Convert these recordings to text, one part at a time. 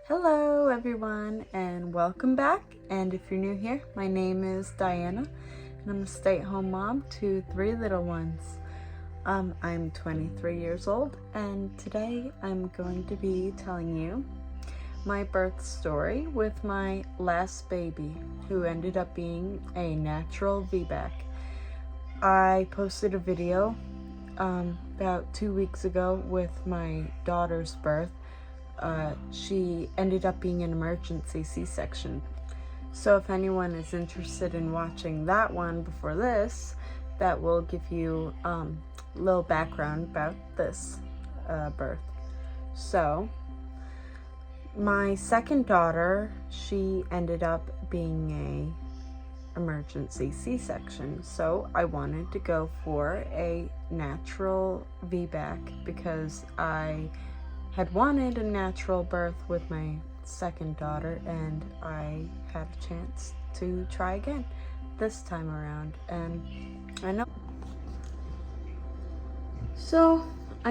Hello everyone and welcome back, and if you're new here, my name is Diana and I'm a stay-at-home mom to 3 little ones. I'm 23 years old and today I'm going to be telling you my birth story with my last baby, who ended up being a natural Vbac. I posted a video about 2 weeks ago with my daughter's birth. She ended up being an emergency C-section. So if anyone is interested in watching that one before this, that will give you a little background about this birth. So my second daughter, she ended up being a emergency C-section. So I wanted to go for a natural Vbac because I had wanted a natural birth with my second daughter, and I had a chance to try again this time around. And I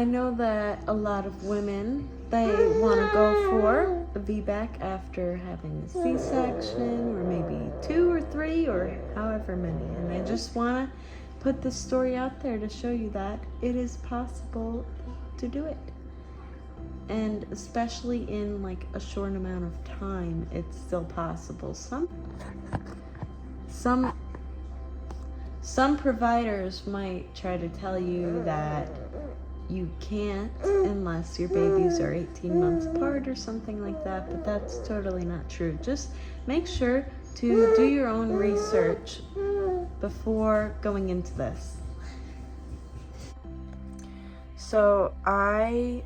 know that a lot of women, they want to go for a Vbac after having a C-section, or maybe 2 or 3 or however many, and I just want to put this story out there to show you that it is possible to do it. And especially in like a short amount of time, it's still possible. Some providers might try to tell you that you can't unless your babies are 18 months apart or something like that, but that's totally not true. Just make sure to do your own research before going into this. So I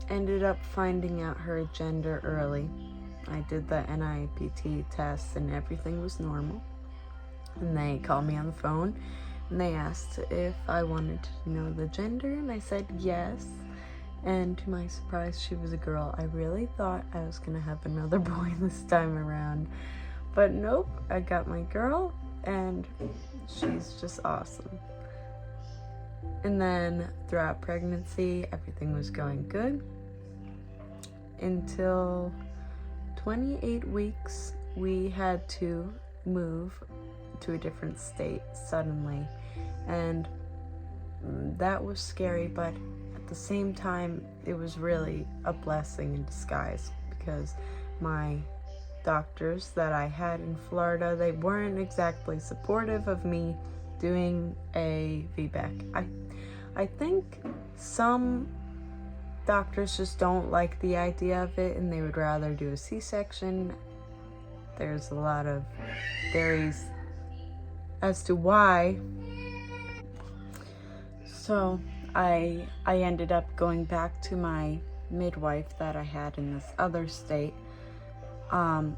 ended up finding out her gender early. I did the NIPT test and everything was normal. And they called me on the phone and they asked if I wanted to know the gender, and I said yes. And to my surprise, she was a girl. I really thought I was gonna have another boy this time around, but nope, I got my girl and she's just awesome. And then throughout pregnancy, everything was going good until 28 weeks. We had to move to a different state suddenly, and that was scary, but at the same time, it was really a blessing in disguise, because my doctors that I had in Florida, they weren't exactly supportive of me doing a Vbac. I think some doctors just don't like the idea of it and they would rather do a C-section. There's a lot of theories as to why. So I ended up going back to my midwife that I had in this other state. And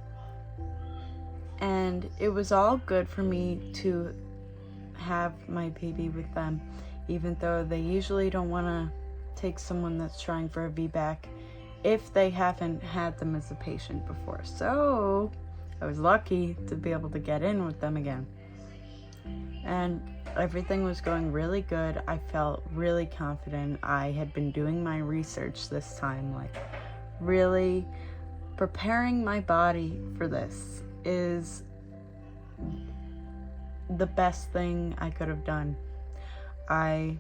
it was all good for me to have my baby with them, even though they usually don't want to take someone that's trying for a Vbac if they haven't had them as a patient before. So I was lucky to be able to get in with them again. And everything was going really good. I felt really confident. I had been doing my research this time, like really preparing my body for this is the best thing I could have done. I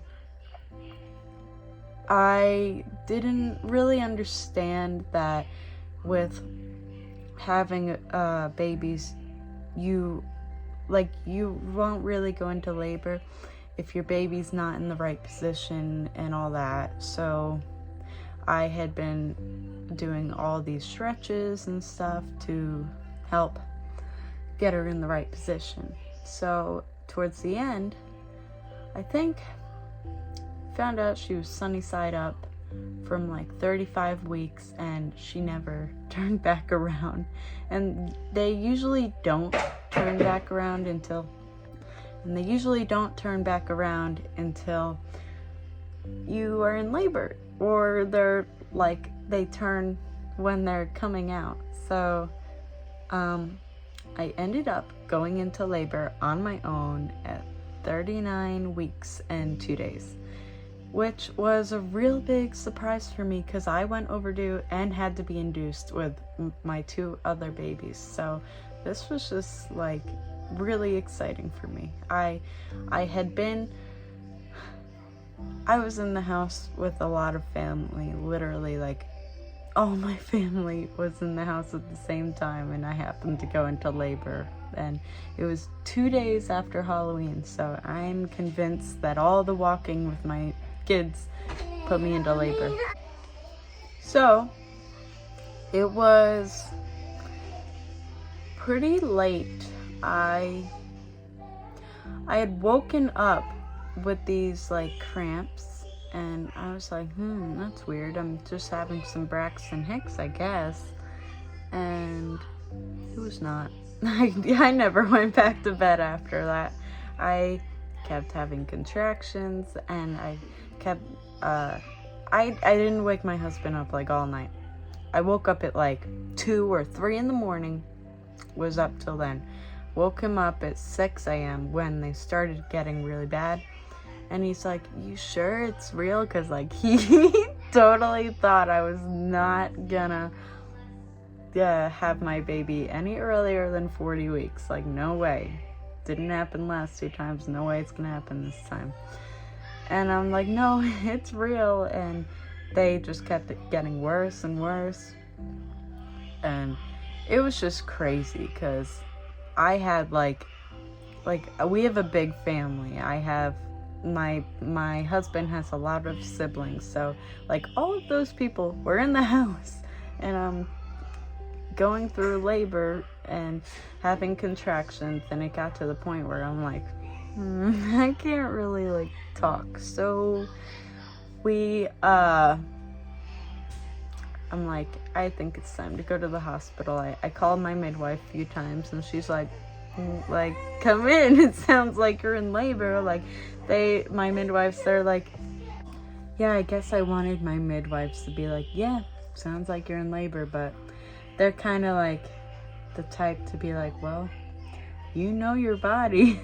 didn't really understand that with having babies, you won't really go into labor if your baby's not in the right position and all that. So I had been doing all these stretches and stuff to help get her in the right position. So towards the end, I think found out she was sunny side up from like 35 weeks, and she never turned back around. And they usually don't turn back around until you are in labor, or they turn when they're coming out. So I ended up going into labor on my own at 39 weeks and 2 days. which was a real big surprise for me because I went overdue and had to be induced with my 2 other babies. So this was just like really exciting for me. I was in the house with a lot of family, literally like all my family was in the house at the same time, and I happened to go into labor, and it was 2 days after Halloween, so I'm convinced that all the walking with my kids put me into labor. So it was pretty late. I had woken up with these like cramps, and I was like, that's weird. I'm just having some Braxton Hicks, I guess. And it was not. I never went back to bed after that. I kept having contractions, and I kept, I didn't wake my husband up like all night. I woke up at like 2 or 3 in the morning, was up till then. Woke him up at 6 a.m. when they started getting really bad. And he's like, you sure it's real? Because like he totally thought I was not gonna have my baby any earlier than 40 weeks. Like, no way. Didn't happen last 2 times. No way it's gonna happen this time. And I'm like, no, it's real. And they just kept getting worse and worse. And it was just crazy because I had like we have a big family. I have my husband has a lot of siblings, so like all of those people were in the house, and I'm going through labor and having contractions, and it got to the point where I'm like, I can't really like talk. So I'm like, I think it's time to go to the hospital. I called my midwife a few times, and she's like, come in. It sounds like you're in labor. Like, my midwives, they're like, yeah, I guess I wanted my midwives to be like, yeah, sounds like you're in labor, but they're kind of like the type to be like, well, you know your body.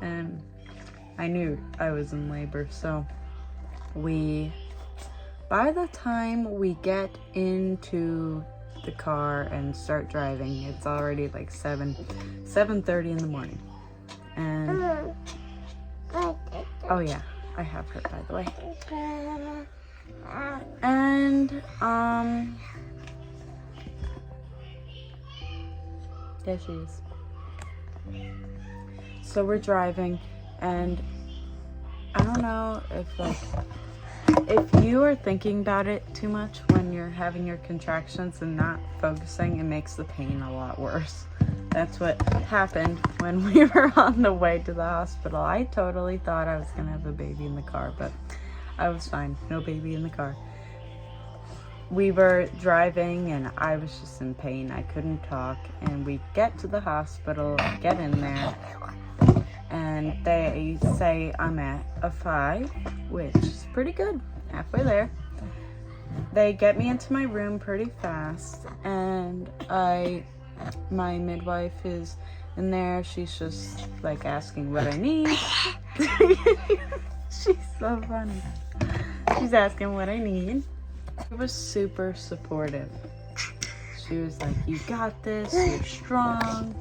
And I knew I was in labor. So by the time we get into the car and start driving, it's already like 7:30 in the morning. And oh yeah, I have her, by the way. And there she is. So we're driving, and I don't know if you are thinking about it too much when you're having your contractions and not focusing, it makes the pain a lot worse. That's what happened when we were on the way to the hospital. I totally thought I was gonna have a baby in the car, but I was fine. No baby in the car. We were driving, and I was just in pain. I couldn't talk, and we get to the hospital, get in there, and they say I'm at a 5, which is pretty good, halfway there. They get me into my room pretty fast, and my midwife is in there. She's just like asking what I need. She's so funny. She's asking what I need. She was super supportive. She was like, you got this, you're strong,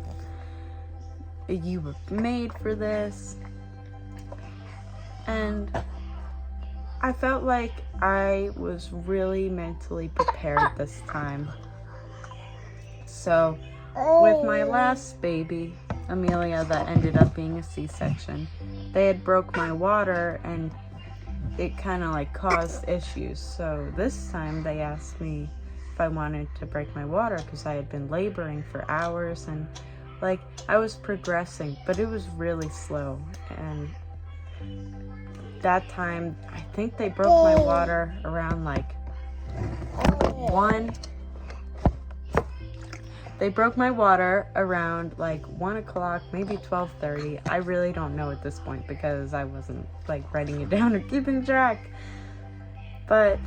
you were made for this. And I felt like I was really mentally prepared this time. So with my last baby, Amelia, that ended up being a C-section, they had broke my water, and it kind of like caused issues. So this time they asked me if I wanted to break my water because I had been laboring for hours, and like I was progressing, but it was really slow. And that time, I think they broke my water around like 1. They broke my water around like 1 o'clock, maybe 12:30. I really don't know at this point because I wasn't like writing it down or keeping track. But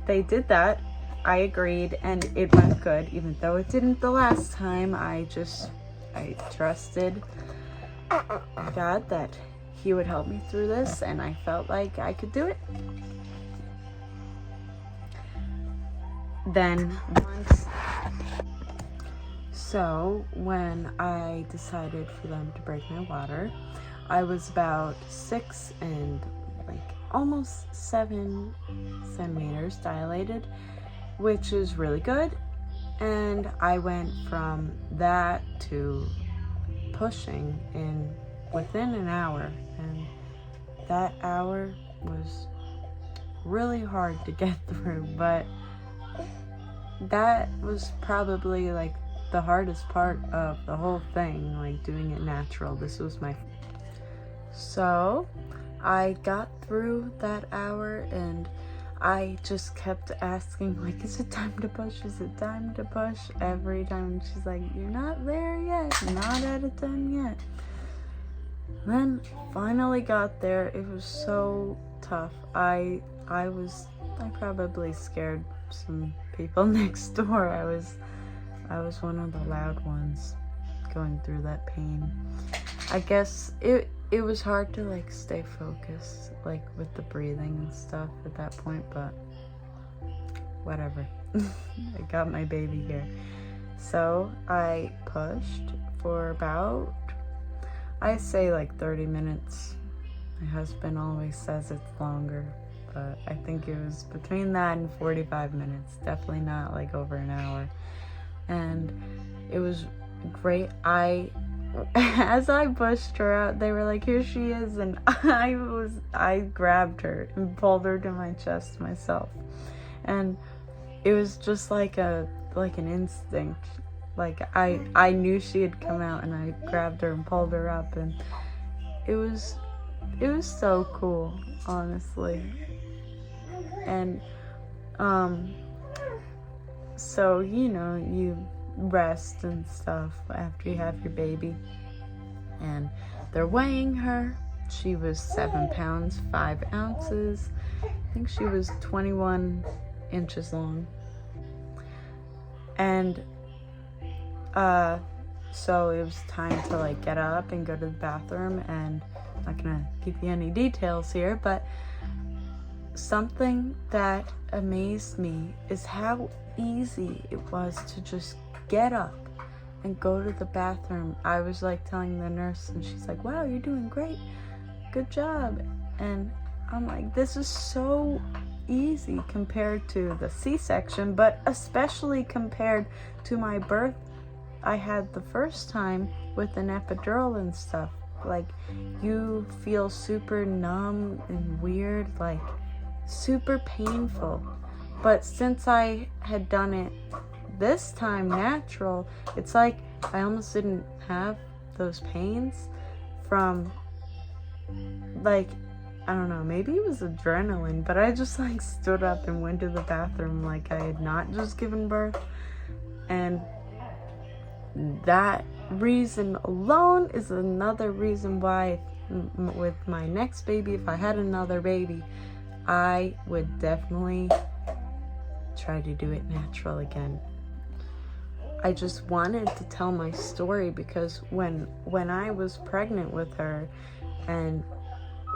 they did that. I agreed, and it went good, even though it didn't the last time. I trusted God that he would help me through this, and I felt like I could do it. Then when I decided for them to break my water, I was about 6 and like almost 7 centimeters dilated, which is really good. And I went from that to pushing within an hour, and that hour was really hard to get through, but that was probably like the hardest part of the whole thing, like doing it natural. This was so I got through that hour, and I just kept asking, like, is it time to push? Is it time to push? Every time. She's like, you're not there yet. Not at a 10 yet. Then finally got there. It was so tough. I probably scared some people next door. I was one of the loud ones going through that pain. I guess it was hard to like stay focused, like with the breathing and stuff at that point, but whatever. I got my baby here. So I pushed for about, I say like 30 minutes. My husband always says it's longer, but I think it was between that and 45 minutes. Definitely not like over an hour. And it was great. As I pushed her out, they were like, here she is, and I grabbed her and pulled her to my chest myself. And it was just like an instinct. Like I knew she had come out, and I grabbed her and pulled her up, and it was so cool, honestly. And so you rest and stuff after you have your baby, and they're weighing her. She was 7 pounds 5 ounces. I think she was 21 inches long. And so it was time to like get up and go to the bathroom, and I'm not gonna give you any details here, but something that amazed me is how easy it was to just get up and go to the bathroom. I was like telling the nurse, and she's like, wow, you're doing great, good job. And I'm like, this is so easy compared to the C-section, but especially compared to my birth I had the first time with an epidural and stuff. Like, you feel super numb and weird, like super painful. But since I had done it this time natural, it's like I almost didn't have those pains from, like, I don't know, maybe it was adrenaline, but I just like stood up and went to the bathroom like I had not just given birth. And that reason alone is another reason why with my next baby, if I had another baby, I would definitely try to do it natural again. I just wanted to tell my story because when I was pregnant with her, and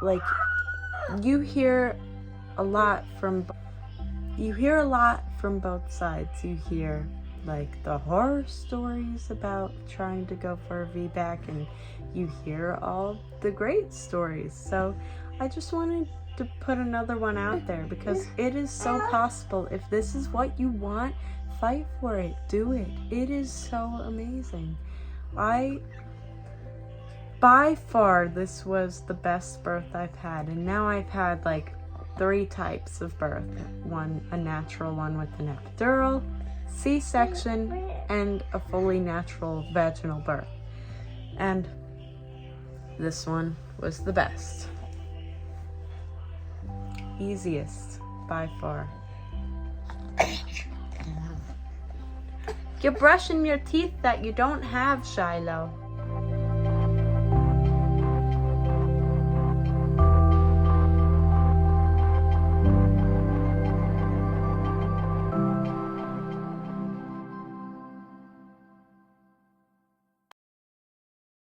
like, you hear a lot from both sides. You hear like the horror stories about trying to go for a Vbac, and you hear all the great stories. So I just wanted to put another one out there because it is so possible. If this is what you want, fight for it, do it. It is so amazing. By far, this was the best birth I've had, and now I've had like 3 types of birth. One, a natural one with an epidural, C-section, and a fully natural vaginal birth. And this one was the best. Easiest by far. You're brushing your teeth that you don't have, Shiloh.